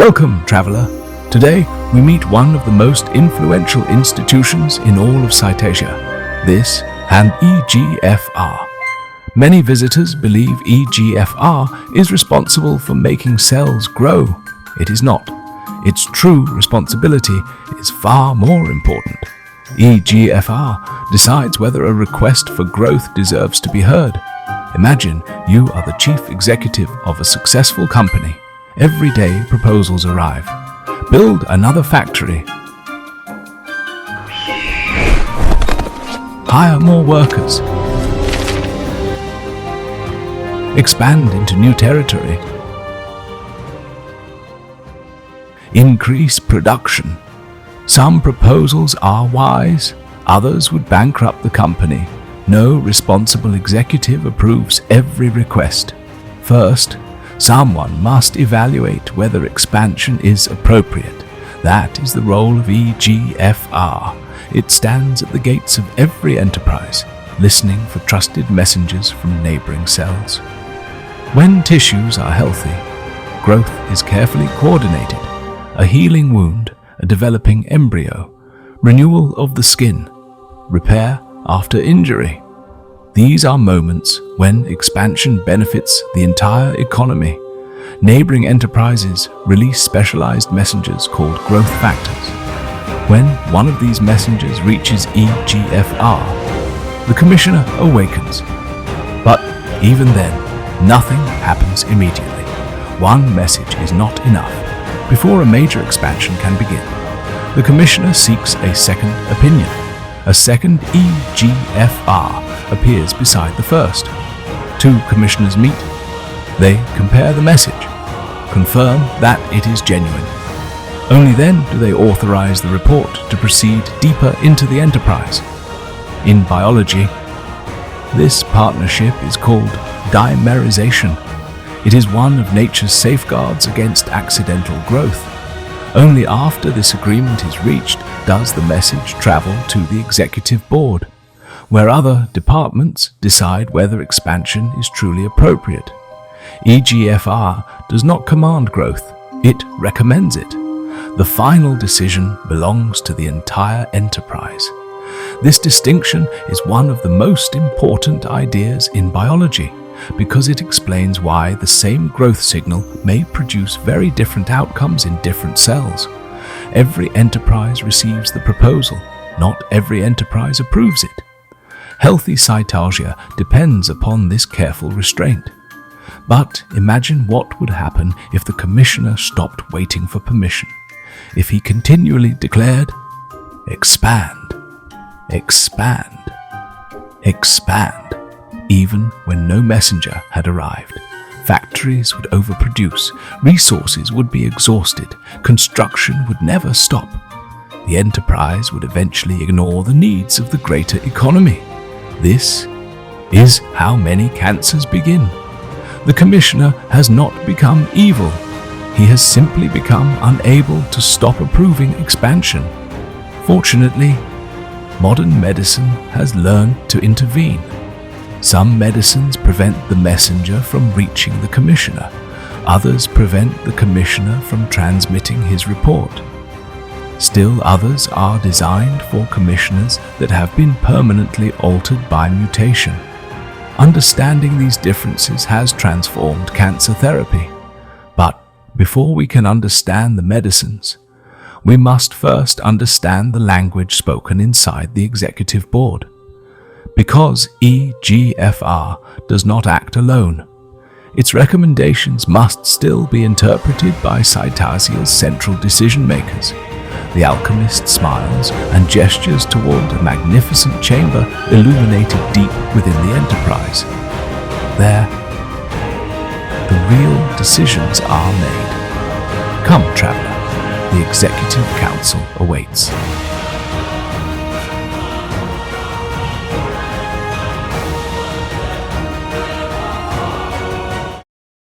Welcome, traveler. Today, we meet one of the most influential institutions in all of Cytasia, this and EGFR. Many visitors believe EGFR is responsible for making cells grow. It is not. Its true responsibility is far more important. EGFR decides whether a request for growth deserves to be heard. Imagine you are the chief executive of a successful company. Every day proposals arrive. Build another factory. Hire more workers. Expand into new territory. Increase production. Some proposals are wise, others would bankrupt the company. No responsible executive approves every request. First, someone must evaluate whether expansion is appropriate. That is the role of EGFR. It stands at the gates of every enterprise, listening for trusted messengers from neighboring cells. When tissues are healthy, growth is carefully coordinated. A healing wound, a developing embryo, renewal of the skin, repair after injury. These are moments when expansion benefits the entire economy. Neighboring enterprises release specialized messengers called growth factors. When one of these messengers reaches EGFR, the commissioner awakens. But even then, nothing happens immediately. One message is not enough. Before a major expansion can begin, the commissioner seeks a second opinion. A second EGFR appears beside the first. Two commissioners meet. They compare the message, confirm that it is genuine. Only then do they authorize the report to proceed deeper into the enterprise. In biology, this partnership is called dimerization. It is one of nature's safeguards against accidental growth. Only after this agreement is reached does the message travel to the executive board, where other departments decide whether expansion is truly appropriate. EGFR does not command growth, it recommends it. The final decision belongs to the entire enterprise. This distinction is one of the most important ideas in biology, because it explains why the same growth signal may produce very different outcomes in different cells. Every enterprise receives the proposal. Not every enterprise approves it. Healthy Cytasia depends upon this careful restraint. But imagine what would happen if the commissioner stopped waiting for permission. If he continually declared, "Expand, expand, expand," even when no messenger had arrived. Factories would overproduce, resources would be exhausted, construction would never stop. The enterprise would eventually ignore the needs of the greater economy. This is how many cancers begin. The commissioner has not become evil. He has simply become unable to stop approving expansion. Fortunately, modern medicine has learned to intervene. Some medicines prevent the messenger from reaching the commissioner. Others prevent the commissioner from transmitting his report. Still others are designed for commissioners that have been permanently altered by mutation. Understanding these differences has transformed cancer therapy. But before we can understand the medicines, we must first understand the language spoken inside the executive board. Because EGFR does not act alone, its recommendations must still be interpreted by Cytasia's central decision-makers. The Alchemist smiles and gestures toward a magnificent chamber illuminated deep within the enterprise. There, the real decisions are made. Come, traveler, the Executive Council awaits.